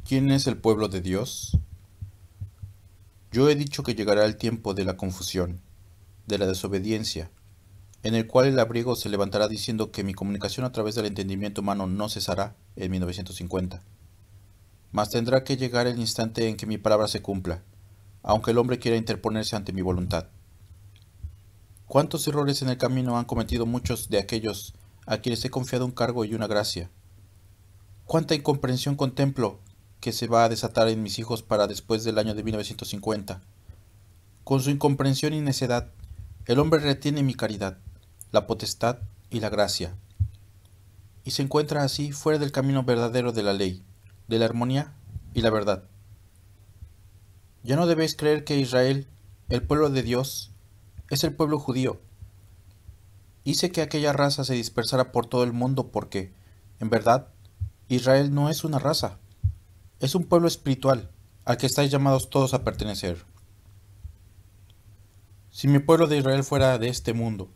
¿Quién es el pueblo de Dios? Yo he dicho que llegará el tiempo de la confusión, de la desobediencia, en el cual el labriego se levantará diciendo que mi comunicación a través del entendimiento humano no cesará en 1950. Mas tendrá que llegar el instante en que mi palabra se cumpla, aunque el hombre quiera interponerse ante mi voluntad. ¿Cuántos errores en el camino han cometido muchos de aquellos a quienes he confiado un cargo y una gracia? ¿Cuánta incomprensión contemplo que se va a desatar en mis hijos para después del año de 1950? Con su incomprensión y necedad, el hombre retiene mi caridad, la potestad y la gracia, y se encuentra así fuera del camino verdadero de la ley, de la armonía y la verdad. Ya no debéis creer que Israel, el pueblo de Dios, es el pueblo judío. Hice que aquella raza se dispersara por todo el mundo porque, en verdad, Israel no es una raza, es un pueblo espiritual al que estáis llamados todos a pertenecer. Si mi pueblo de Israel fuera de este mundo,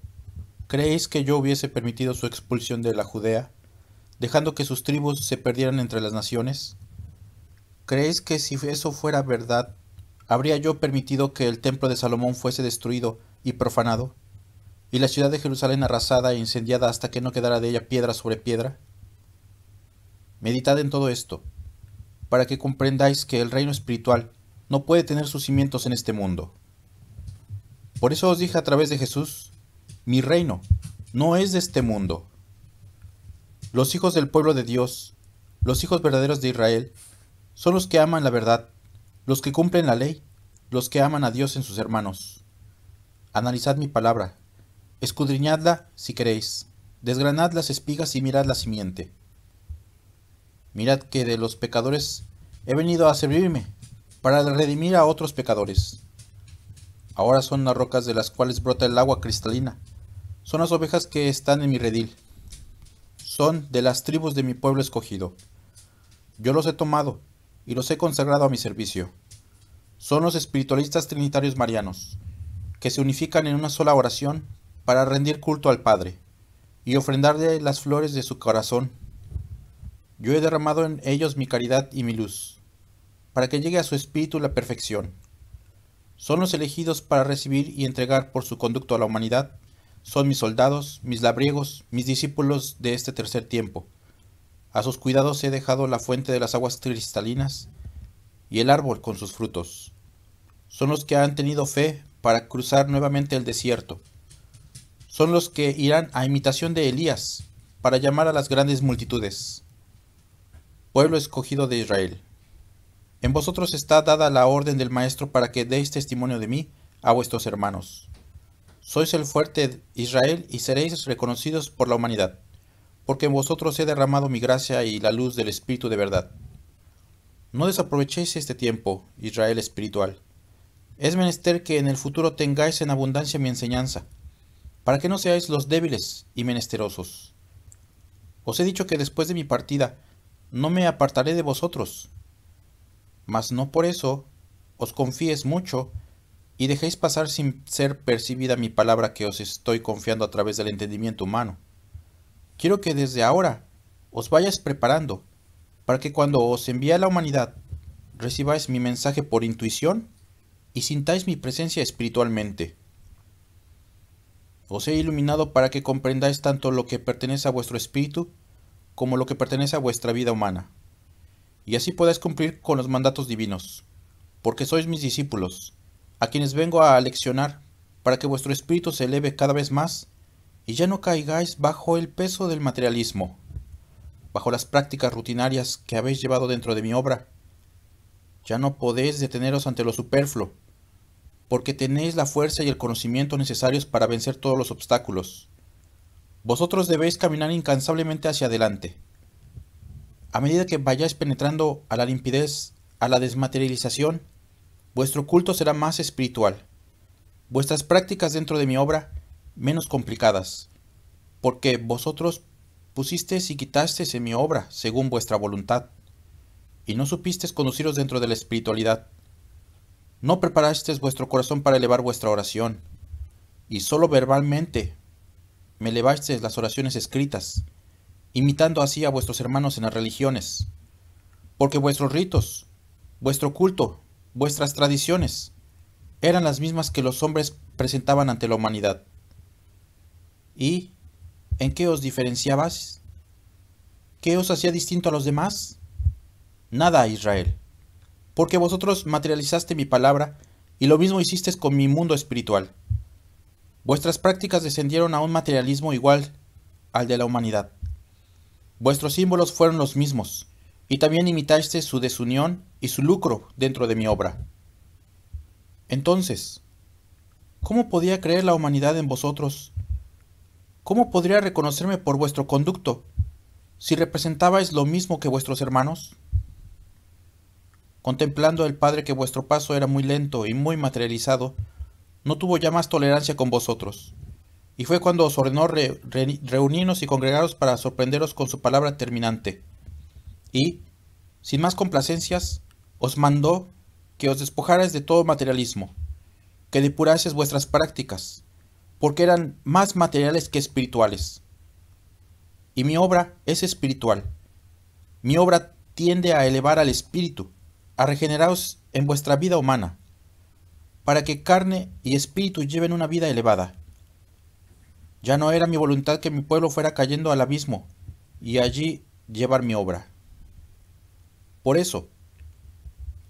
¿creéis que yo hubiese permitido su expulsión de la Judea, dejando que sus tribus se perdieran entre las naciones? ¿Creéis que si eso fuera verdad, habría yo permitido que el templo de Salomón fuese destruido y profanado, y la ciudad de Jerusalén arrasada e incendiada hasta que no quedara de ella piedra sobre piedra? Meditad en todo esto, para que comprendáis que el reino espiritual no puede tener sus cimientos en este mundo. Por eso os dije a través de Jesús, mi reino no es de este mundo. Los hijos del pueblo de Dios, los hijos verdaderos de Israel, son los que aman la verdad, los que cumplen la ley, los que aman a Dios en sus hermanos. Analizad mi palabra, escudriñadla si queréis, desgranad las espigas y mirad la simiente. Mirad que de los pecadores he venido a servirme, para redimir a otros pecadores. Ahora son las rocas de las cuales brota el agua cristalina, son las ovejas que están en mi redil, son de las tribus de mi pueblo escogido. Yo los he tomado y los he consagrado a mi servicio. Son los espiritualistas trinitarios marianos, que se unifican en una sola oración para rendir culto al Padre y ofrendarle las flores de su corazón. Yo he derramado en ellos mi caridad y mi luz, para que llegue a su espíritu la perfección. Son los elegidos para recibir y entregar por su conducto a la humanidad. Son mis soldados, mis labriegos, mis discípulos de este tercer tiempo. A sus cuidados he dejado la fuente de las aguas cristalinas y el árbol con sus frutos. Son los que han tenido fe para cruzar nuevamente el desierto. Son los que irán a imitación de Elías para llamar a las grandes multitudes. Pueblo escogido de Israel, en vosotros está dada la orden del Maestro para que deis testimonio de mí a vuestros hermanos. Sois el fuerte Israel y seréis reconocidos por la humanidad, porque en vosotros he derramado mi gracia y la luz del Espíritu de verdad. No desaprovechéis este tiempo, Israel espiritual. Es menester que en el futuro tengáis en abundancia mi enseñanza, para que no seáis los débiles y menesterosos. Os he dicho que después de mi partida no me apartaré de vosotros, mas no por eso os confíes mucho y dejéis pasar sin ser percibida mi palabra que os estoy confiando a través del entendimiento humano. Quiero que desde ahora os vayáis preparando, para que cuando os envíe a la humanidad, recibáis mi mensaje por intuición y sintáis mi presencia espiritualmente. Os he iluminado para que comprendáis tanto lo que pertenece a vuestro espíritu como lo que pertenece a vuestra vida humana, y así podáis cumplir con los mandatos divinos, porque sois mis discípulos, a quienes vengo a leccionar, para que vuestro espíritu se eleve cada vez más y ya no caigáis bajo el peso del materialismo, bajo las prácticas rutinarias que habéis llevado dentro de mi obra. Ya no podéis deteneros ante lo superfluo, porque tenéis la fuerza y el conocimiento necesarios para vencer todos los obstáculos. Vosotros debéis caminar incansablemente hacia adelante. A medida que vayáis penetrando a la limpidez, a la desmaterialización, vuestro culto será más espiritual, vuestras prácticas dentro de mi obra menos complicadas, porque vosotros pusisteis y quitasteis en mi obra según vuestra voluntad, y no supisteis conduciros dentro de la espiritualidad. No preparasteis vuestro corazón para elevar vuestra oración, y solo verbalmente me elevasteis las oraciones escritas, imitando así a vuestros hermanos en las religiones. porque vuestros ritos, vuestro culto, vuestras tradiciones, eran las mismas que los hombres presentaban ante la humanidad. ¿Y en qué os diferenciabais? ¿Qué os hacía distinto a los demás? Nada, Israel, porque vosotros materializaste mi palabra y lo mismo hicisteis con mi mundo espiritual. Vuestras prácticas descendieron a un materialismo igual al de la humanidad. Vuestros símbolos fueron los mismos, y también imitaste su desunión y su lucro dentro de mi obra. Entonces, ¿cómo podía creer la humanidad en vosotros? ¿Cómo podría reconocerme por vuestro conducto, si representabais lo mismo que vuestros hermanos? Contemplando el Padre que vuestro paso era muy lento y muy materializado, no tuvo ya más tolerancia con vosotros, y fue cuando os ordenó reunirnos y congregaros para sorprenderos con su palabra terminante, y, sin más complacencias, os mandó que os despojarais de todo materialismo, que depuraseis vuestras prácticas, porque eran más materiales que espirituales. Y mi obra es espiritual. Mi obra tiende a elevar al espíritu, a regeneraros en vuestra vida humana, para que carne y espíritu lleven una vida elevada. Ya no era mi voluntad que mi pueblo fuera cayendo al abismo, y allí llevar mi obra. Por eso,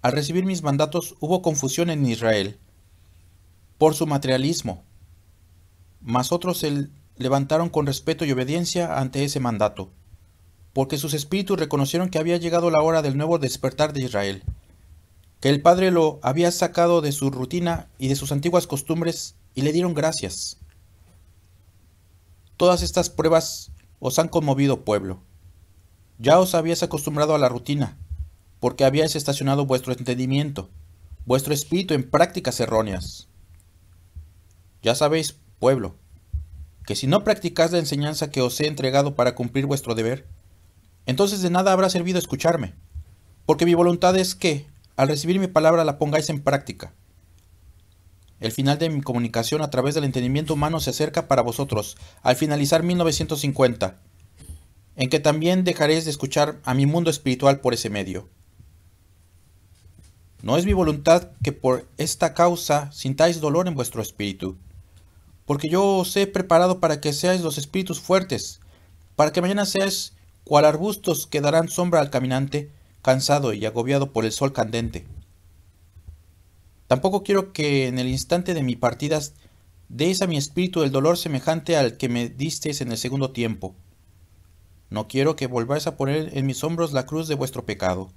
al recibir mis mandatos hubo confusión en Israel, por su materialismo, mas otros se levantaron con respeto y obediencia ante ese mandato, porque sus espíritus reconocieron que había llegado la hora del nuevo despertar de Israel, que el Padre lo había sacado de su rutina y de sus antiguas costumbres y le dieron gracias. Todas estas pruebas os han conmovido, pueblo. Ya os habíais acostumbrado a la rutina, porque habíais estacionado vuestro entendimiento, vuestro espíritu en prácticas erróneas. Ya sabéis, pueblo, que si no practicáis la enseñanza que os he entregado para cumplir vuestro deber, entonces de nada habrá servido escucharme, porque mi voluntad es que, al recibir mi palabra, la pongáis en práctica. El final de mi comunicación a través del entendimiento humano se acerca para vosotros, al finalizar 1950, en que también dejaréis de escuchar a mi mundo espiritual por ese medio. No es mi voluntad que por esta causa sintáis dolor en vuestro espíritu, porque yo os he preparado para que seáis los espíritus fuertes, para que mañana seáis cual arbustos que darán sombra al caminante, cansado y agobiado por el sol candente. Tampoco quiero que en el instante de mi partida deis a mi espíritu el dolor semejante al que me disteis en el segundo tiempo. No quiero que volváis a poner en mis hombros la cruz de vuestro pecado,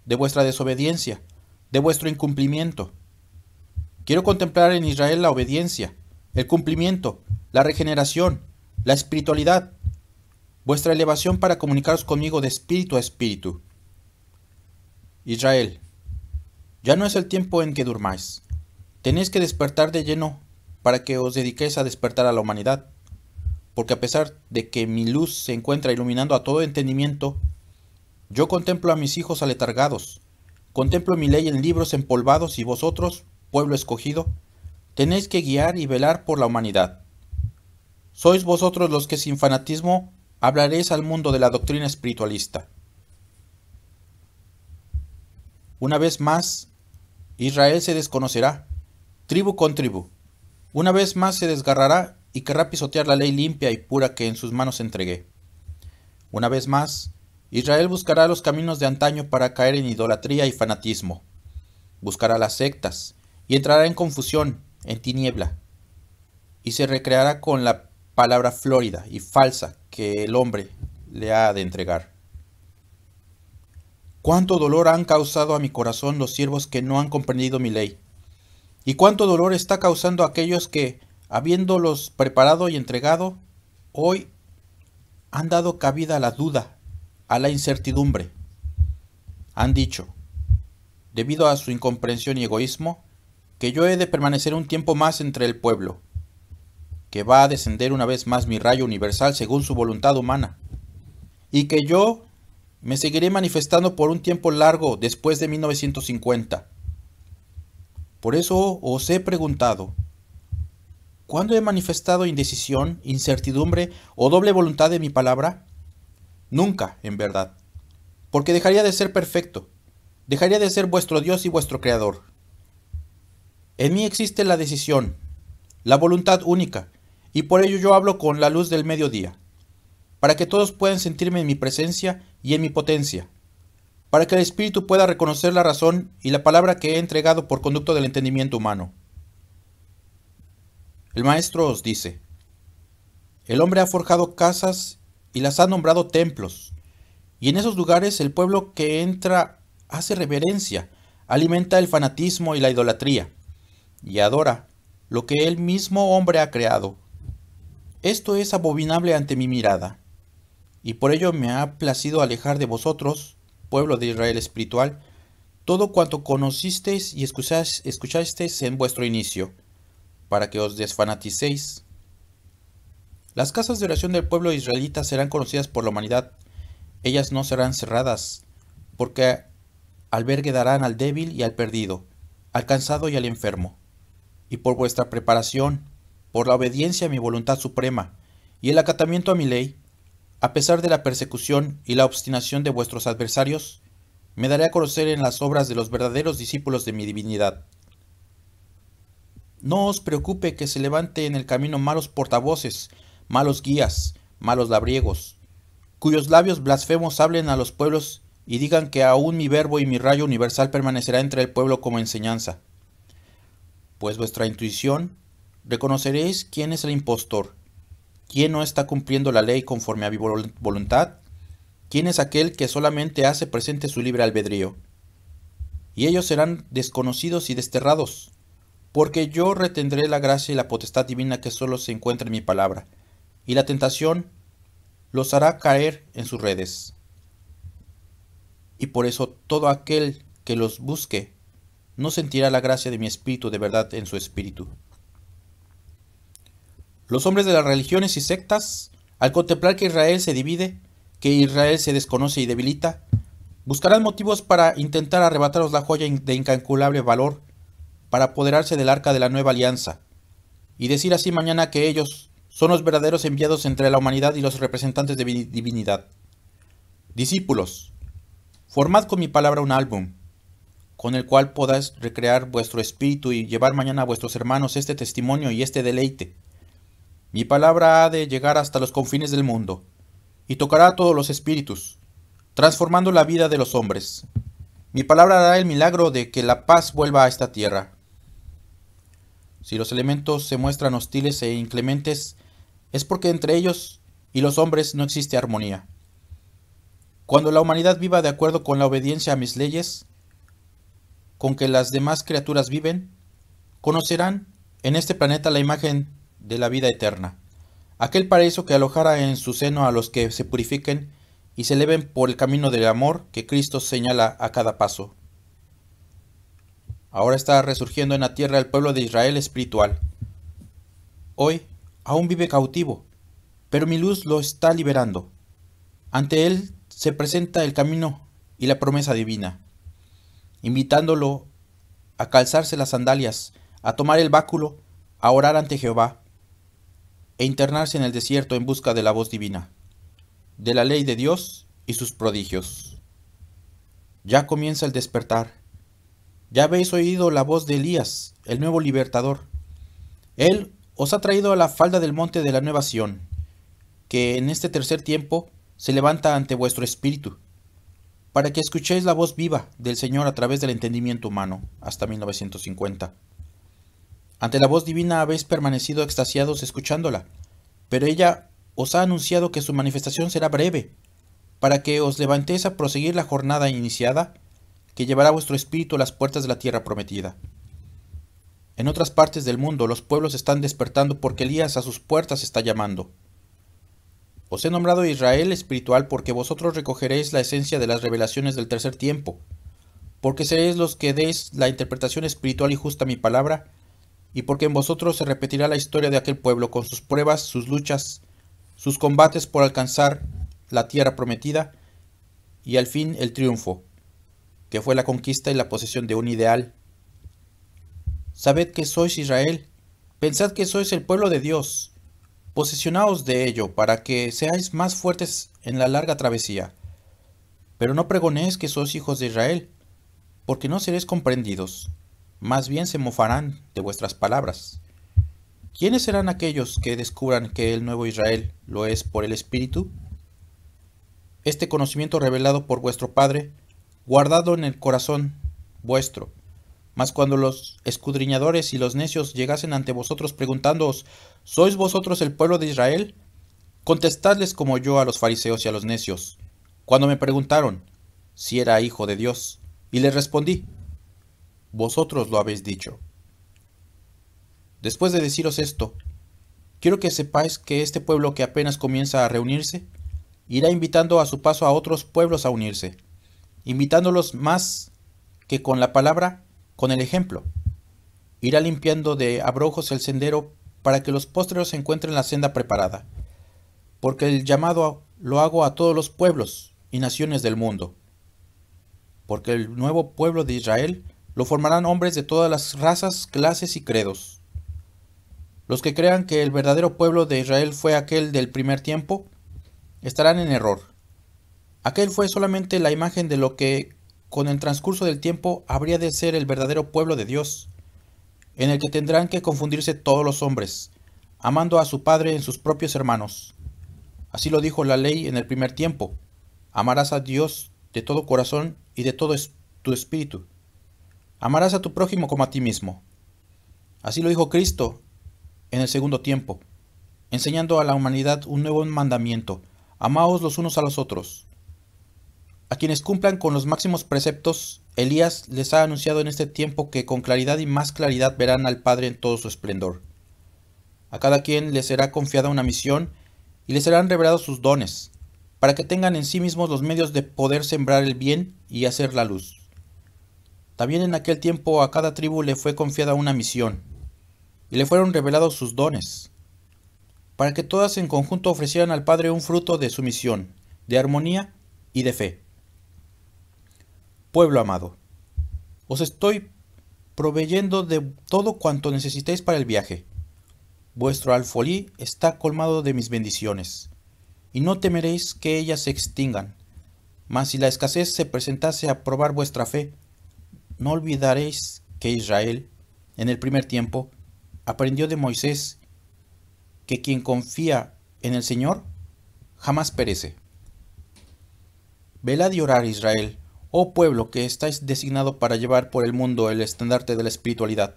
de vuestra desobediencia, de vuestro incumplimiento. Quiero contemplar en Israel la obediencia, el cumplimiento, la regeneración, la espiritualidad, vuestra elevación para comunicaros conmigo de espíritu a espíritu. Israel, ya no es el tiempo en que durmáis. Tenéis que despertar de lleno para que os dediquéis a despertar a la humanidad, porque a pesar de que mi luz se encuentra iluminando a todo entendimiento, yo contemplo a mis hijos aletargados, contemplo mi ley en libros empolvados y vosotros, pueblo escogido, tenéis que guiar y velar por la humanidad. Sois vosotros los que sin fanatismo hablaréis al mundo de la doctrina espiritualista. Una vez más, Israel se desconocerá, tribu con tribu. Una vez más se desgarrará y querrá pisotear la ley limpia y pura que en sus manos entregué. Una vez más, Israel buscará los caminos de antaño para caer en idolatría y fanatismo. Buscará las sectas y entrará en confusión, en tiniebla, y se recreará con la palabra flórida y falsa que el hombre le ha de entregar. Cuánto dolor han causado a mi corazón los siervos que no han comprendido mi ley, y cuánto dolor está causando a aquellos que, habiéndolos preparado y entregado, hoy han dado cabida a la duda, a la incertidumbre. Han dicho, debido a su incomprensión y egoísmo, que yo he de permanecer un tiempo más entre el pueblo, que va a descender una vez más mi rayo universal según su voluntad humana, y que yo me seguiré manifestando por un tiempo largo después de 1950. Por eso os he preguntado, ¿cuándo he manifestado indecisión, incertidumbre o doble voluntad de mi palabra? Nunca, en verdad. porque dejaría de ser perfecto, dejaría de ser vuestro Dios y vuestro Creador. En mí existe la decisión, la voluntad única, y por ello yo hablo con la luz del mediodía, para que todos puedan sentirme en mi presencia y en mi potencia, para que el espíritu pueda reconocer la razón y la palabra que he entregado por conducto del entendimiento humano. El maestro os dice: el hombre ha forjado casas y las ha nombrado templos, y en esos lugares el pueblo que entra hace reverencia, alimenta el fanatismo y la idolatría, y adora lo que el mismo hombre ha creado. Esto es abominable ante mi mirada, y por ello me ha placido alejar de vosotros, pueblo de Israel espiritual, todo cuanto conocisteis y escuchasteis en vuestro inicio, para que os desfanaticéis. Las casas de oración del pueblo israelita serán conocidas por la humanidad. Ellas no serán cerradas, porque albergue darán al débil y al perdido, al cansado y al enfermo. Y por vuestra preparación, por la obediencia a mi voluntad suprema y el acatamiento a mi ley, a pesar de la persecución y la obstinación de vuestros adversarios, me daré a conocer en las obras de los verdaderos discípulos de mi divinidad. No os preocupe que se levante en el camino malos portavoces, malos guías, malos labriegos, cuyos labios blasfemos hablen a los pueblos y digan que aún mi verbo y mi rayo universal permanecerá entre el pueblo como enseñanza. Pues vuestra intuición reconoceréis quién es el impostor, quién no está cumpliendo la ley conforme a mi voluntad, quién es aquel que solamente hace presente su libre albedrío. Y ellos serán desconocidos y desterrados, porque yo retendré la gracia y la potestad divina que solo se encuentra en mi palabra, y la tentación los hará caer en sus redes. Y por eso todo aquel que los busque no sentirá la gracia de mi espíritu de verdad en su espíritu. Los hombres de las religiones y sectas, al contemplar que Israel se divide, que Israel se desconoce y debilita, buscarán motivos para intentar arrebataros la joya de incalculable valor, para apoderarse del arca de la nueva alianza, y decir así mañana que ellos son los verdaderos enviados entre la humanidad y los representantes de mi divinidad. Discípulos, formad con mi palabra un álbum, con el cual podáis recrear vuestro espíritu y llevar mañana a vuestros hermanos este testimonio y este deleite. Mi palabra ha de llegar hasta los confines del mundo, y tocará a todos los espíritus, transformando la vida de los hombres. Mi palabra hará el milagro de que la paz vuelva a esta tierra. Si los elementos se muestran hostiles e inclementes, es porque entre ellos y los hombres no existe armonía. Cuando la humanidad viva de acuerdo con la obediencia a mis leyes, con que las demás criaturas viven, conocerán en este planeta la imagen de la vida eterna, aquel paraíso que alojara en su seno a los que se purifiquen y se eleven por el camino del amor que Cristo señala a cada paso. Ahora está resurgiendo en la tierra el pueblo de Israel espiritual. Hoy aún vive cautivo, pero mi luz lo está liberando. Ante él se presenta el camino y la promesa divina, invitándolo a calzarse las sandalias, a tomar el báculo, a orar ante Jehová, e internarse en el desierto en busca de la voz divina, de la ley de Dios y sus prodigios. Ya comienza el despertar. Ya habéis oído la voz de Elías, el nuevo libertador. Él os ha traído a la falda del monte de la nueva Sión, que en este tercer tiempo se levanta ante vuestro espíritu, para que escuchéis la voz viva del Señor a través del entendimiento humano, hasta 1950. Ante la voz divina habéis permanecido extasiados escuchándola, pero ella os ha anunciado que su manifestación será breve, para que os levantéis a proseguir la jornada iniciada, que llevará vuestro espíritu a las puertas de la tierra prometida. En otras partes del mundo los pueblos están despertando porque Elías a sus puertas está llamando. Os he nombrado Israel espiritual porque vosotros recogeréis la esencia de las revelaciones del tercer tiempo, porque seréis los que deis la interpretación espiritual y justa a mi palabra, y porque en vosotros se repetirá la historia de aquel pueblo con sus pruebas, sus luchas, sus combates por alcanzar la tierra prometida, y al fin el triunfo, que fue la conquista y la posesión de un ideal. Sabed que sois Israel, pensad que sois el pueblo de Dios, posesionaos de ello para que seáis más fuertes en la larga travesía, Pero no pregonéis que sois hijos de Israel, porque no seréis comprendidos, más bien se mofarán de vuestras palabras. ¿Quiénes serán aquellos que descubran que el nuevo Israel lo es por el Espíritu? Este conocimiento revelado por vuestro Padre, guardado en el corazón vuestro. Mas cuando los escudriñadores y los necios llegasen ante vosotros preguntándoos, ¿sois vosotros el pueblo de Israel? Contestadles como yo a los fariseos y a los necios, cuando me preguntaron si era hijo de Dios, y les respondí, vosotros lo habéis dicho. Después de deciros esto, quiero que sepáis que este pueblo que apenas comienza a reunirse, irá invitando a su paso a otros pueblos a unirse, invitándolos más que con la palabra, con el ejemplo. Irá limpiando de abrojos el sendero para que los postreros encuentren la senda preparada, porque el llamado lo hago a todos los pueblos y naciones del mundo. Porque el nuevo pueblo de Israel lo formarán hombres de todas las razas, clases y credos. Los que crean que el verdadero pueblo de Israel fue aquel del primer tiempo, estarán en error. Aquel fue solamente la imagen de lo que, con el transcurso del tiempo, habría de ser el verdadero pueblo de Dios, en el que tendrán que confundirse todos los hombres, amando a su Padre en sus propios hermanos. Así lo dijo la ley en el primer tiempo: amarás a Dios de todo corazón y de todo tu espíritu. Amarás a tu prójimo como a ti mismo. Así lo dijo Cristo en el segundo tiempo, enseñando a la humanidad un nuevo mandamiento: amaos los unos a los otros. A quienes cumplan con los máximos preceptos, Elías les ha anunciado en este tiempo que con claridad y más claridad verán al Padre en todo su esplendor. A cada quien les será confiada una misión y les serán revelados sus dones, para que tengan en sí mismos los medios de poder sembrar el bien y hacer la luz. También en aquel tiempo a cada tribu le fue confiada una misión, y le fueron revelados sus dones, para que todas en conjunto ofrecieran al Padre un fruto de su misión, de armonía y de fe. Pueblo amado, os estoy proveyendo de todo cuanto necesitéis para el viaje. Vuestro alfolí está colmado de mis bendiciones, y no temeréis que ellas se extingan. Mas si la escasez se presentase a probar vuestra fe, no olvidaréis que Israel, en el primer tiempo, aprendió de Moisés que quien confía en el Señor jamás perece. Velad y orad, Israel, oh pueblo que estáis designado para llevar por el mundo el estandarte de la espiritualidad.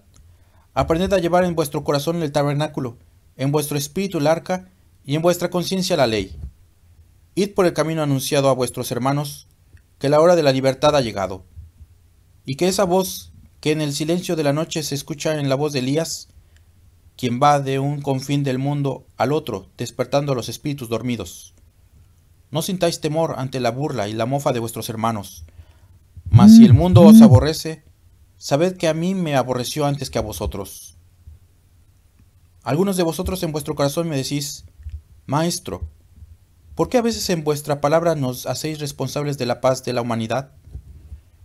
Aprended a llevar en vuestro corazón el tabernáculo, en vuestro espíritu el arca, y en vuestra conciencia la ley. Id por el camino anunciado a vuestros hermanos, que la hora de la libertad ha llegado. Y que esa voz, que en el silencio de la noche se escucha en la voz de Elías, quien va de un confín del mundo al otro, despertando a los espíritus dormidos. No sintáis temor ante la burla y la mofa de vuestros hermanos. Mas si el mundo os aborrece, sabed que a mí me aborreció antes que a vosotros. Algunos de vosotros en vuestro corazón me decís, Maestro, ¿por qué a veces en vuestra palabra nos hacéis responsables de la paz de la humanidad?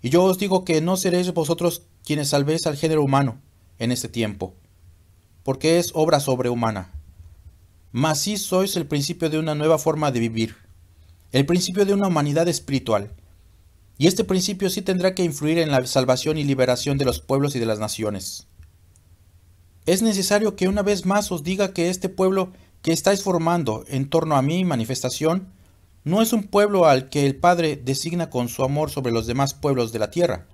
Y yo os digo que no seréis vosotros quienes salvéis al género humano en este tiempo, porque es obra sobrehumana. Mas sí sois el principio de una nueva forma de vivir, el principio de una humanidad espiritual. Y este principio sí tendrá que influir en la salvación y liberación de los pueblos y de las naciones. Es necesario que una vez más os diga que este pueblo que estáis formando en torno a mi manifestación no es un pueblo al que el Padre designa con su amor sobre los demás pueblos de la tierra.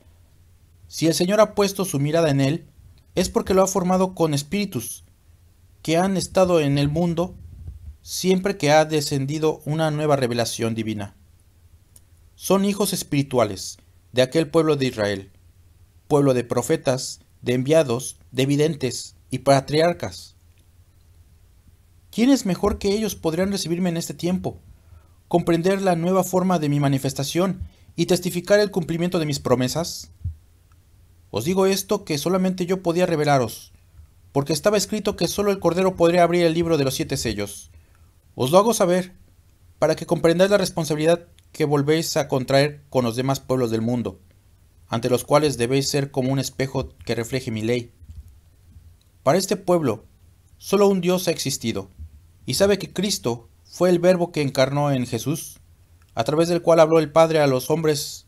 Si el Señor ha puesto su mirada en él, es porque lo ha formado con espíritus que han estado en el mundo siempre que ha descendido una nueva revelación divina. Son hijos espirituales de aquel pueblo de Israel, pueblo de profetas, de enviados, de videntes y patriarcas. ¿Quiénes mejor que ellos podrían recibirme en este tiempo, comprender la nueva forma de mi manifestación y testificar el cumplimiento de mis promesas? Os digo esto que solamente yo podía revelaros, porque estaba escrito que solo el Cordero podría abrir el libro de los 7 sellos. Os lo hago saber, para que comprendáis la responsabilidad que volvéis a contraer con los demás pueblos del mundo, ante los cuales debéis ser como un espejo que refleje mi ley. Para este pueblo, solo un Dios ha existido, y sabe que Cristo fue el Verbo que encarnó en Jesús, a través del cual habló el Padre a los hombres.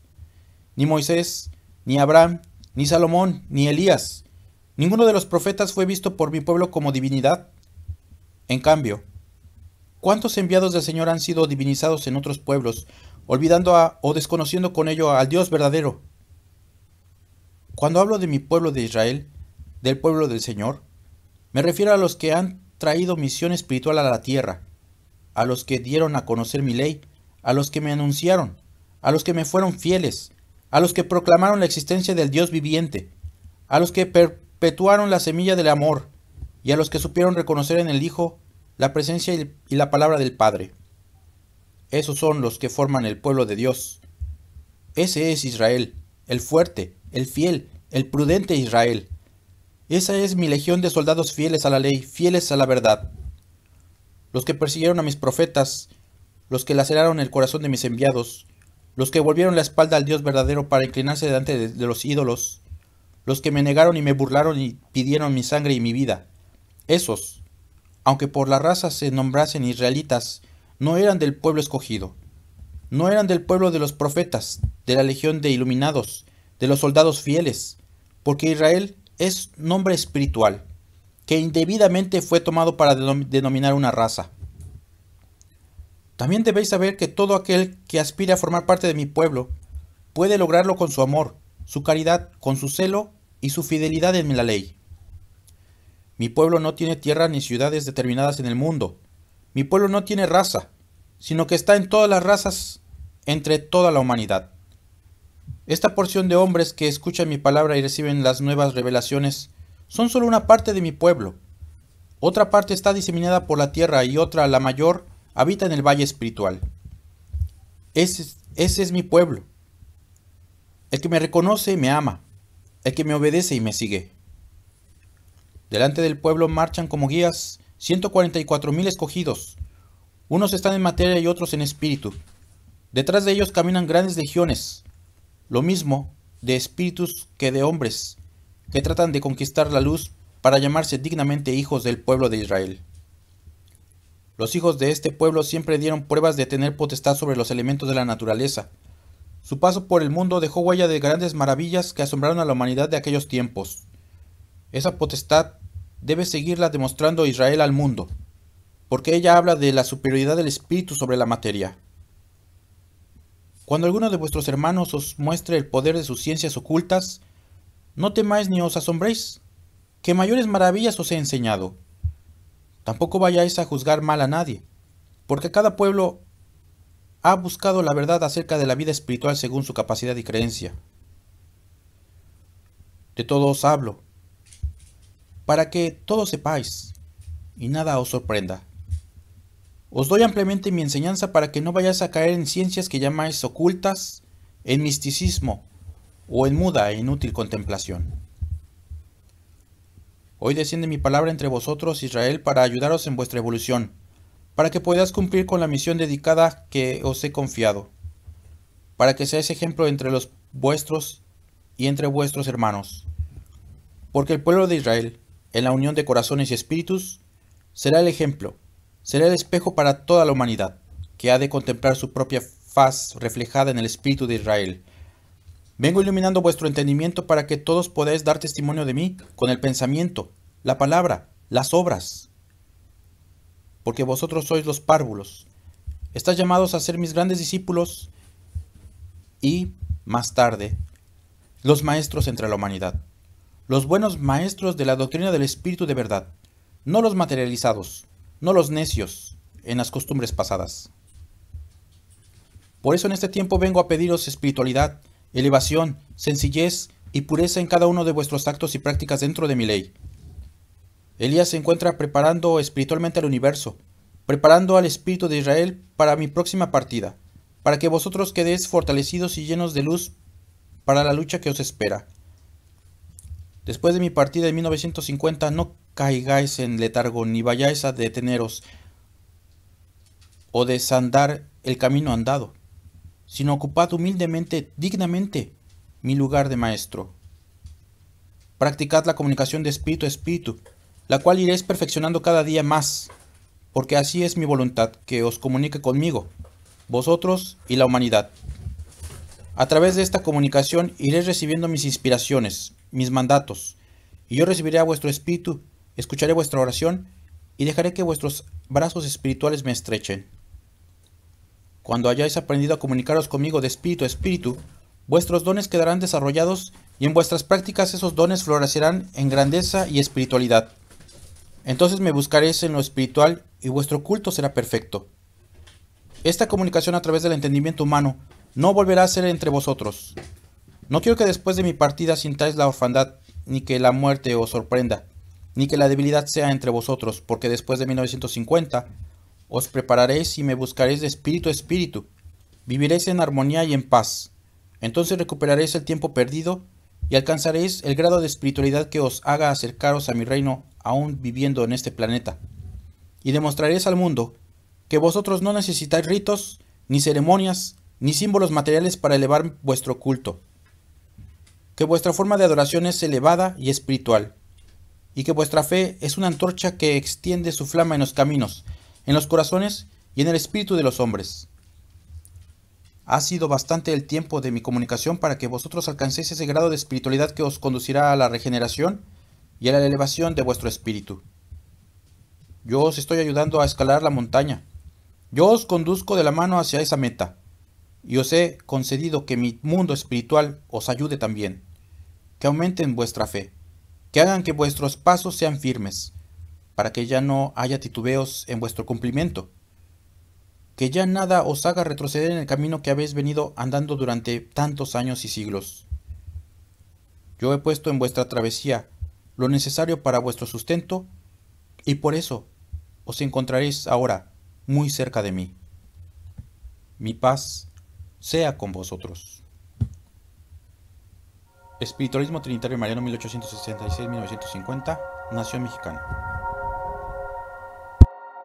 Ni Moisés, ni Abraham, ni Salomón, ni Elías, ninguno de los profetas fue visto por mi pueblo como divinidad. En cambio, ¿cuántos enviados del Señor han sido divinizados en otros pueblos, olvidando o desconociendo con ello al Dios verdadero? Cuando hablo de mi pueblo de Israel, del pueblo del Señor, me refiero a los que han traído misión espiritual a la tierra, a los que dieron a conocer mi ley, a los que me anunciaron, a los que me fueron fieles, a los que proclamaron la existencia del Dios viviente, a los que perpetuaron la semilla del amor, y a los que supieron reconocer en el Hijo la presencia y la palabra del Padre. Esos son los que forman el pueblo de Dios. Ese es Israel, el fuerte, el fiel, el prudente Israel. Esa es mi legión de soldados fieles a la ley, fieles a la verdad. Los que persiguieron a mis profetas, los que laceraron el corazón de mis enviados, los que volvieron la espalda al Dios verdadero para inclinarse delante de los ídolos, los que me negaron y me burlaron y pidieron mi sangre y mi vida. Esos, aunque por la raza se nombrasen israelitas, no eran del pueblo escogido, no eran del pueblo de los profetas, de la legión de iluminados, de los soldados fieles, porque Israel es nombre espiritual, que indebidamente fue tomado para denominar una raza. También debéis saber que todo aquel que aspire a formar parte de mi pueblo puede lograrlo con su amor, su caridad, con su celo y su fidelidad en la ley. Mi pueblo no tiene tierra ni ciudades determinadas en el mundo. Mi pueblo no tiene raza, sino que está en todas las razas, entre toda la humanidad. Esta porción de hombres que escuchan mi palabra y reciben las nuevas revelaciones son solo una parte de mi pueblo. Otra parte está diseminada por la tierra y otra, la mayor, habita en el valle espiritual. Ese es mi pueblo. El que me reconoce me ama, el que me obedece y me sigue. Delante del pueblo marchan como guías 144,000 escogidos. Unos están en materia y otros en espíritu. Detrás de ellos caminan grandes legiones, lo mismo de espíritus que de hombres, que tratan de conquistar la luz para llamarse dignamente hijos del pueblo de Israel. Los hijos de este pueblo siempre dieron pruebas de tener potestad sobre los elementos de la naturaleza. Su paso por el mundo dejó huella de grandes maravillas que asombraron a la humanidad de aquellos tiempos. Esa potestad debe seguirla demostrando Israel al mundo, porque ella habla de la superioridad del espíritu sobre la materia. Cuando alguno de vuestros hermanos os muestre el poder de sus ciencias ocultas, no temáis ni os asombréis, que mayores maravillas os he enseñado. Tampoco vayáis a juzgar mal a nadie, porque cada pueblo ha buscado la verdad acerca de la vida espiritual según su capacidad y creencia. De todo os hablo, para que todo sepáis, y nada os sorprenda. Os doy ampliamente mi enseñanza para que no vayáis a caer en ciencias que llamáis ocultas, en misticismo, o en muda e inútil contemplación. Hoy desciende mi palabra entre vosotros, Israel, para ayudaros en vuestra evolución, para que podáis cumplir con la misión dedicada que os he confiado, para que seáis ejemplo entre los vuestros y entre vuestros hermanos. Porque el pueblo de Israel, en la unión de corazones y espíritus, será el ejemplo, será el espejo para toda la humanidad, que ha de contemplar su propia faz reflejada en el espíritu de Israel. Vengo iluminando vuestro entendimiento para que todos podáis dar testimonio de mí con el pensamiento, la palabra, las obras. Porque vosotros sois los párvulos. Estáis llamados a ser mis grandes discípulos y, más tarde, los maestros entre la humanidad. Los buenos maestros de la doctrina del Espíritu de verdad, no los materializados, no los necios en las costumbres pasadas. Por eso en este tiempo vengo a pediros espiritualidad, elevación, sencillez y pureza en cada uno de vuestros actos y prácticas dentro de mi ley. Elías se encuentra preparando espiritualmente al universo, preparando al espíritu de Israel para mi próxima partida, para que vosotros quedéis fortalecidos y llenos de luz para la lucha que os espera. Después de mi partida en 1950, no caigáis en letargo ni vayáis a deteneros o desandar el camino andado, sino ocupad humildemente, dignamente, mi lugar de maestro. Practicad la comunicación de espíritu a espíritu, la cual iréis perfeccionando cada día más, porque así es mi voluntad, que os comunique conmigo, vosotros y la humanidad. A través de esta comunicación iréis recibiendo mis inspiraciones, mis mandatos, y yo recibiré a vuestro espíritu, escucharé vuestra oración y dejaré que vuestros brazos espirituales me estrechen. Cuando hayáis aprendido a comunicaros conmigo de espíritu a espíritu, vuestros dones quedarán desarrollados y en vuestras prácticas esos dones florecerán en grandeza y espiritualidad. Entonces me buscaréis en lo espiritual y vuestro culto será perfecto. Esta comunicación a través del entendimiento humano no volverá a ser entre vosotros. No quiero que después de mi partida sintáis la orfandad, ni que la muerte os sorprenda, ni que la debilidad sea entre vosotros, porque después de 1950 os prepararéis y me buscaréis de espíritu a espíritu. Viviréis en armonía y en paz. Entonces recuperaréis el tiempo perdido y alcanzaréis el grado de espiritualidad que os haga acercaros a mi reino aún viviendo en este planeta. Y demostraréis al mundo que vosotros no necesitáis ritos, ni ceremonias, ni símbolos materiales para elevar vuestro culto. Que vuestra forma de adoración es elevada y espiritual, y que vuestra fe es una antorcha que extiende su flama en los caminos, en los corazones y en el espíritu de los hombres. Ha sido bastante el tiempo de mi comunicación para que vosotros alcancéis ese grado de espiritualidad que os conducirá a la regeneración y a la elevación de vuestro espíritu. Yo os estoy ayudando a escalar la montaña. Yo os conduzco de la mano hacia esa meta, y os he concedido que mi mundo espiritual os ayude también, que aumenten vuestra fe, que hagan que vuestros pasos sean firmes, para que ya no haya titubeos en vuestro cumplimiento, que ya nada os haga retroceder en el camino que habéis venido andando durante tantos años y siglos. Yo he puesto en vuestra travesía lo necesario para vuestro sustento, y por eso os encontraréis ahora muy cerca de mí. Mi paz sea con vosotros. Espiritualismo Trinitario Mariano 1866-1950, Nación Mexicana.